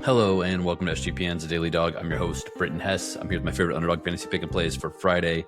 Hello and welcome to SGPN's The Daily Dog. I'm your host, Britton Hess. I'm here with my favorite Underdog Fantasy Pick and Plays for Friday,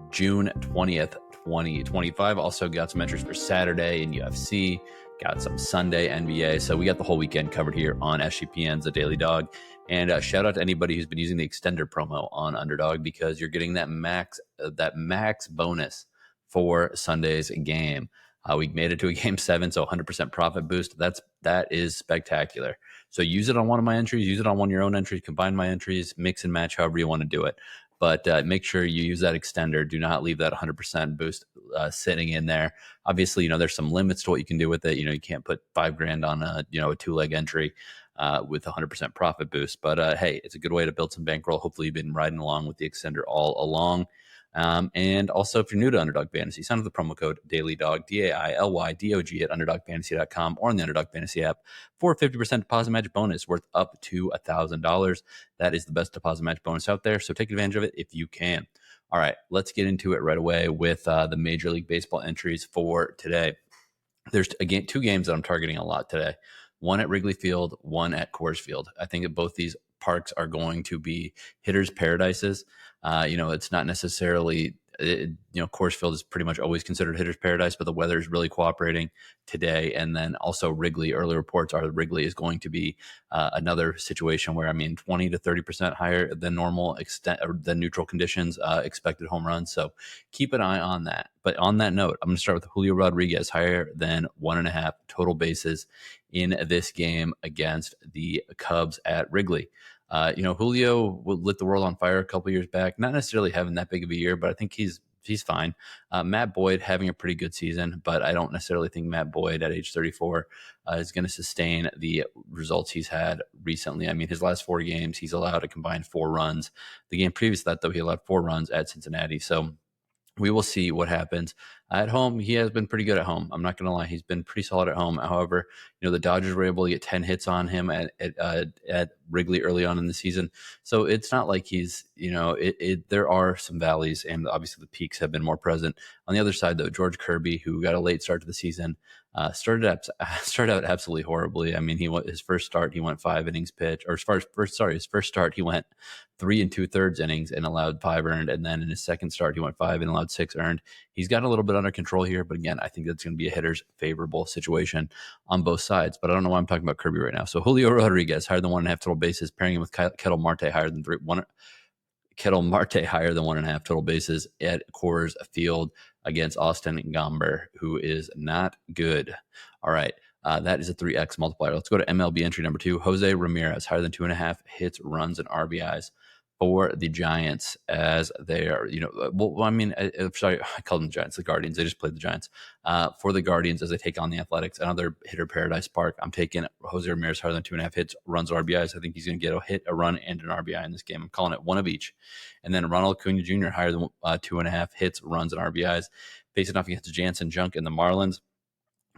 June 20th, 2025. Also got some entries for Saturday in UFC, got some Sunday NBA. So we got the whole weekend covered here on SGPN's The Daily Dog. And shout out to anybody who's been using the extender promo on Underdog because you're getting that max bonus for Sunday's game. We made it to a game 7, so 100% profit boost. That is spectacular. So use it on one of my entries, use it on one of your own entries, combine my entries, mix and match however you want to do it. But make sure you use that extender. Do not leave that 100% boost sitting in there. Obviously, there's some limits to what you can do with it. You can't put $5,000 on a 2-leg entry with 100% profit boost. But hey, it's a good way to build some bankroll. Hopefully, you've been riding along with the extender all along. And also, if you're new to Underdog Fantasy, sign up with the promo code DailyDog, DAILYDOG at UnderdogFantasy.com or on the Underdog Fantasy app for a 50% deposit match bonus worth up to $1,000. That is the best deposit match bonus out there, so take advantage of it if you can. All right, let's get into it right away with the Major League Baseball entries for today. There's, again, 2 games that I'm targeting a lot today. One at Wrigley Field, one at Coors Field. I think that both these parks are going to be hitters' paradises. It's not necessarily, Coors Field is pretty much always considered hitter's paradise, but the weather is really cooperating today. And then also Wrigley, early reports are that Wrigley is going to be another situation where, 20 to 30% higher than normal or than neutral conditions, expected home runs. So keep an eye on that. But on that note, I'm going to start with Julio Rodriguez, higher than 1.5 total bases in this game against the Cubs at Wrigley. Julio lit the world on fire a couple years back, not necessarily having that big of a year, but I think he's fine. Matt Boyd having a pretty good season, but I don't necessarily think Matt Boyd at age 34 is going to sustain the results he's had recently. His last 4 games, he's allowed a combined 4 runs. The game previous to that, though, he allowed 4 runs at Cincinnati. So we will see what happens. At home, he has been pretty good at home. I'm not going to lie. He's been pretty solid at home. However, the Dodgers were able to get 10 hits on him at Wrigley early on in the season. So it's not like he's, there are some valleys, and obviously the peaks have been more present. On the other side, though, George Kirby, who got a late start to the season, started out absolutely horribly. His first start, he went 5 innings pitch, or his first start, he went 3 2/3 innings and allowed 5 earned. And then in his second start, he went 5 and allowed 6 earned. He's got a little bit under control here, but again, I think that's going to be a hitter's favorable situation on both sides. But I don't know why I'm talking about Kirby right now. So Julio Rodriguez, higher than 1.5 total bases, pairing him with Ketel Marte, higher than 1.5 total bases at Coors Field against Austin Gomber, who is not good. All right. That is a 3x multiplier. Let's go to MLB entry number 2. Jose Ramirez, higher than 2.5 hits, runs, and RBIs for the Giants, as they are, sorry, I called them the Giants, the Guardians. They just played the Giants. For the Guardians as they take on the Athletics, another hitter paradise park. I'm taking Jose Ramirez, higher than 2.5 hits, runs, RBIs. I think he's going to get a hit, a run, and an RBI in this game. I'm calling it one of each. And then Ronald Acuna Jr., higher than 2.5 hits, runs, and RBIs, facing off against Jansen Junk and the Marlins.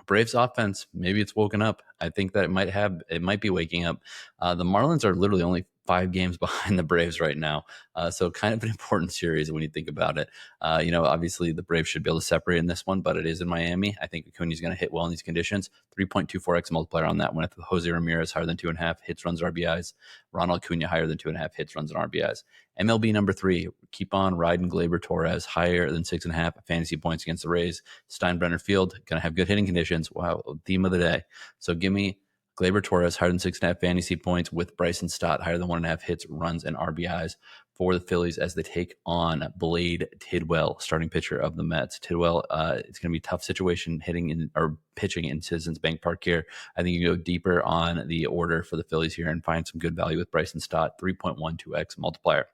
Braves offense, maybe it's woken up. I think that it might be waking up. The Marlins are literally only 5 games behind the Braves right now. So kind of an important series when you think about it. Obviously the Braves should be able to separate in this one, but it is in Miami. I think Acuna's going to hit well in these conditions. 3.24x multiplier on that one. With Jose Ramirez, higher than 2.5 hits, runs, RBIs. Ronald Acuna, higher than 2.5 hits, runs, and RBIs. MLB number 3, keep on riding Gleyber Torres, higher than 6.5 fantasy points against the Rays. Steinbrenner Field, going to have good hitting conditions. Wow, theme of the day. So give me Gleyber Torres, higher than 6.5 fantasy points with Bryson Stott, higher than 1.5 hits, runs, and RBIs for the Phillies as they take on Blade Tidwell, starting pitcher of the Mets. Tidwell, it's going to be a tough situation pitching in Citizens Bank Park here. I think you can go deeper on the order for the Phillies here and find some good value with Bryson Stott, 3.12x multiplier.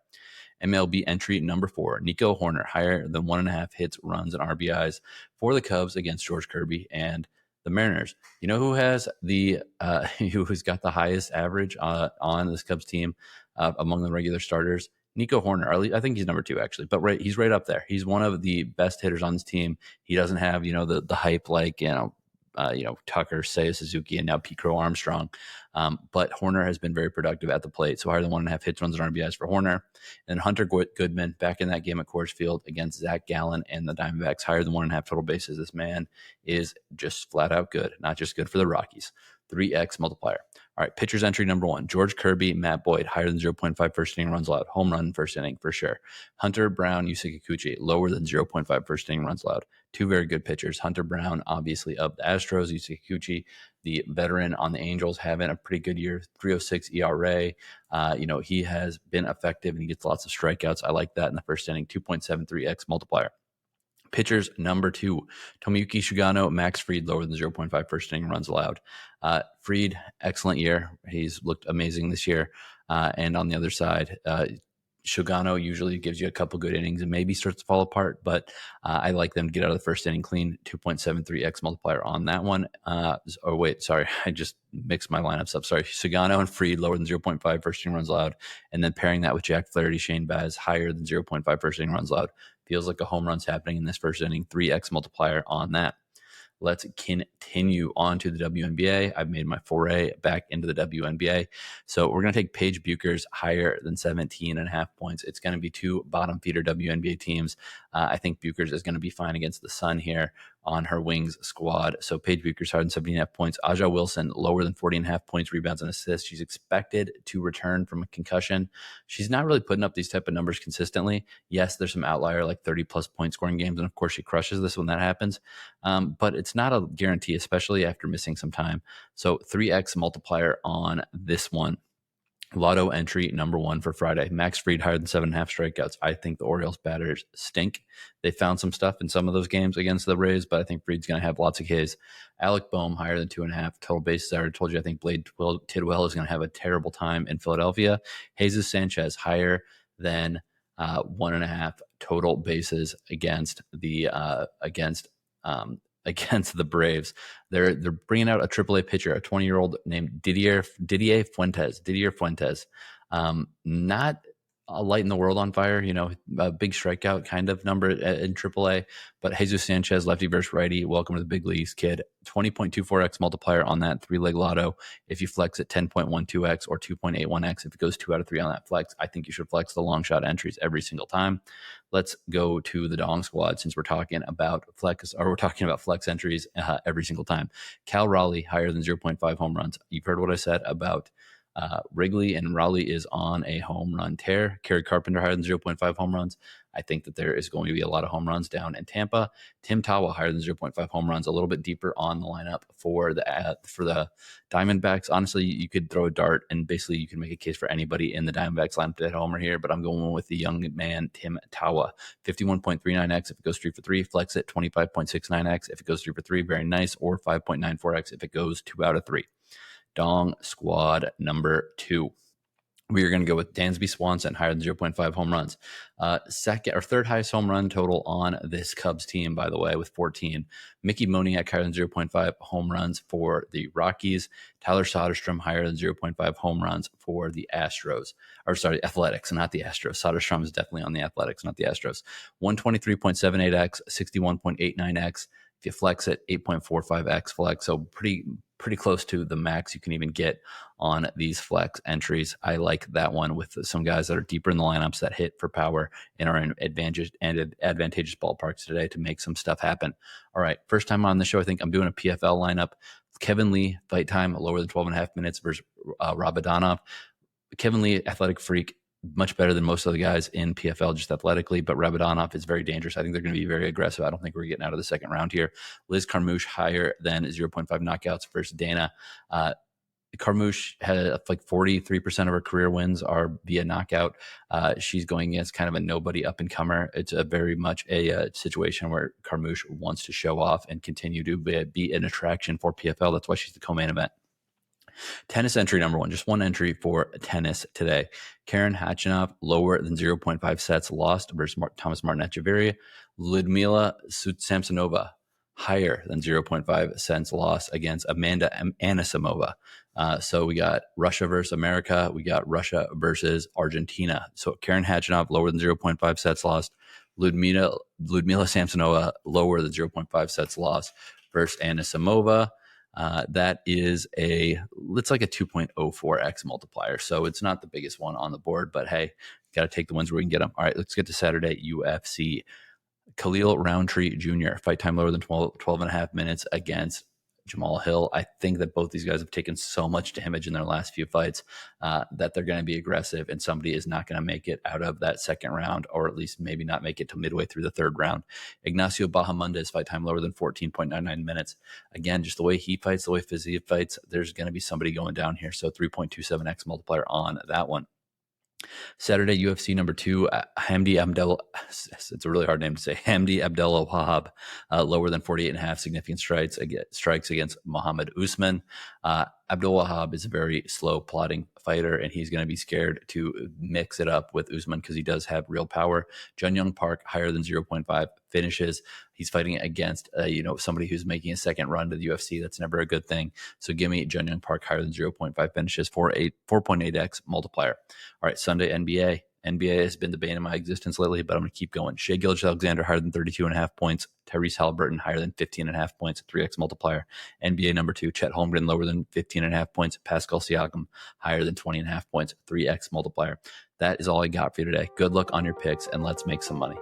MLB entry number 4, Nico Hoerner, higher than 1.5 hits, runs, and RBIs for the Cubs against George Kirby and the Mariners. You know who has who's got the highest average on this Cubs team among the regular starters? Nico Hoerner. I think he's number 2 actually, but he's right up there. He's one of the best hitters on this team. He doesn't have the hype like Tucker, Seiya Suzuki, and now Pete Crow Armstrong. But Hoerner has been very productive at the plate. So higher than 1.5 hits, runs, and RBIs for Hoerner. And Hunter Goodman back in that game at Coors Field against Zach Gallen and the Diamondbacks, higher than 1.5 total bases. This man is just flat out good, not just good for the Rockies. 3x multiplier. All right, pitcher's entry number 1, George Kirby, Matt Boyd, higher than 0.5 first inning runs allowed. Home run first inning for sure. Hunter Brown, Yusei Kikuchi, lower than 0.5 first inning runs allowed. Two very good pitchers. Hunter Brown, obviously of the Astros, Yusei Kikuchi, the veteran on the Angels, having a pretty good year, 3.06 ERA. He has been effective and he gets lots of strikeouts. I like that in the first inning, 2.73x multiplier. Pitchers number 2, Tomoyuki Sugano, Max Fried, lower than 0.5 first inning runs allowed. Fried, excellent year. He's looked amazing this year. And on the other side, Sugano usually gives you a couple good innings and maybe starts to fall apart, but I like them to get out of the first inning clean. 2.73x multiplier on that one. I just mixed my lineups up. Sorry, Sugano and Fried lower than 0.5 first inning runs allowed, and then pairing that with Jack Flaherty, Shane Baz, higher than 0.5 first inning runs allowed. Feels like a home run's happening in this first inning. 3x multiplier on that. Let's continue on to the WNBA. I've made my foray back into the WNBA. So we're going to take Paige Buecher's higher than 17.5 points. It's going to be 2 bottom feeder WNBA teams. I think Buecher's is going to be fine against the Sun here on her Wings squad. So Paige Buecher's higher than 17.5 points. Aja Wilson, lower than 40.5 points, rebounds, and assists. She's expected to return from a concussion. She's not really putting up these type of numbers consistently. Yes, there's some outlier like 30-plus point scoring games, and of course she crushes this when that happens. But it's not a guarantee, especially after missing some time. So 3x multiplier on this one. Lotto entry number 1 for Friday. Max Fried higher than 7.5 strikeouts. I think the Orioles batters stink. They found some stuff in some of those games against the Rays, but I think Fried's going to have lots of Ks. Alec Boehm higher than 2.5 total bases. I already told you I think Blade Tidwell is going to have a terrible time in Philadelphia. Jesus Sanchez higher than 1.5 total bases against the Braves. They're bringing out a AAA pitcher, a 20-year-old named Didier Fuentes. Not a light in the world on fire, a big strikeout kind of number in AAA. But Jesus Sanchez, lefty versus righty, welcome to the big leagues, kid. 20.24x multiplier on that 3-leg lotto. If you flex at 10.12x or 2.81x, if it goes 2 out of 3 on that flex, I think you should flex the long shot entries every single time. Let's go to the Dong squad since we're talking about flex entries every single time. Cal Raleigh higher than 0.5 home runs. You've heard what I said about Wrigley, and Raleigh is on a home run tear. Kerry Carpenter higher than 0.5 home runs. I think that there is going to be a lot of home runs down in Tampa. Tim Tawa higher than 0.5 home runs, a little bit deeper on the lineup for the Diamondbacks. Honestly, you could throw a dart and basically you can make a case for anybody in the Diamondbacks lineup at homer here, but I'm going with the young man Tim Tawa. 51.39x if it goes 3 for 3. Flex it 25.69x if it goes 3 for 3. Very nice. Or 5.94x if it goes 2 out of 3. Dong squad number 2. We are going to go with Dansby Swanson, higher than 0.5 home runs. Third highest home run total on this Cubs team, by the way, with 14. Mickey Moniak, higher than 0.5 home runs for the Rockies. Tyler Soderstrom, higher than 0.5 home runs for the Athletics, not the Astros. Soderstrom is definitely on the Athletics, not the Astros. 123.78x, 61.89x. If you flex it, 8.45x flex. So pretty close to the max you can even get on these flex entries. I like that one with some guys that are deeper in the lineups that hit for power and are in advantageous ballparks today to make some stuff happen. All right, first time on the show, I think I'm doing a PFL lineup. Kevin Lee, fight time, lower than 12.5 minutes versus Rabadanov. Kevin Lee, athletic freak, much better than most of the guys in PFL just athletically, but Rabadanov is very dangerous. I think they're going to be very aggressive. I don't think we're getting out of the second round here. Liz Carmouche higher than 0.5 knockouts versus Dana. Carmouche had like 43% of her career wins are via knockout. She's going against kind of a nobody up and comer. It's a very much a situation where Carmouche wants to show off and continue to be an attraction for PFL. That's why she's the co-main event. Tennis entry number 1, just one entry for tennis today. Karen Khachanov, lower than 0.5 sets lost versus Thomas Martin Echeverria. Ludmila Samsonova, higher than 0.5 sets lost against Amanda Anisimova. So we got Russia versus America. We got Russia versus Argentina. So Karen Khachanov, lower than 0.5 sets lost. Ludmila Samsonova, lower than 0.5 sets lost versus Anisimova. That is it's like a 2.04x multiplier. So it's not the biggest one on the board, but hey, got to take the ones where we can get them. All right, let's get to Saturday UFC. Khalil Roundtree Jr., fight time lower than 12.5 minutes against Jamal Hill. I think that both these guys have taken so much damage in their last few fights that they're going to be aggressive, and somebody is not going to make it out of that second round, or at least maybe not make it to midway through the third round. Ignacio Bahamondes, fight time lower than 14.99 minutes. Again, just the way he fights, the way Fiziev fights, there's going to be somebody going down here. So 3.27x multiplier on that one. Saturday, UFC number 2, Hamdi Abdel, it's a really hard name to say, Hamdi Abdel-Wahab, lower than 48.5 significant strikes against Muhammad Usman. Abdel-Wahab is a very slow plotting fighter, and he's going to be scared to mix it up with Usman because he does have real power. Jun Young Park, higher than 0.5 finishes. He's fighting against somebody who's making a second run to the UFC. That's never a good thing. So give me Jun Young Park higher than 0.5 finishes, 4.8x multiplier. All right, Sunday NBA. NBA has been the bane of my existence lately, but I'm going to keep going. Shai Gilgeous-Alexander higher than 32.5 points. Tyrese Halliburton higher than 15.5 points, 3x multiplier. NBA number 2, Chet Holmgren lower than 15.5 points. Pascal Siakam higher than 20.5 points, 3x multiplier. That is all I got for you today. Good luck on your picks, and let's make some money.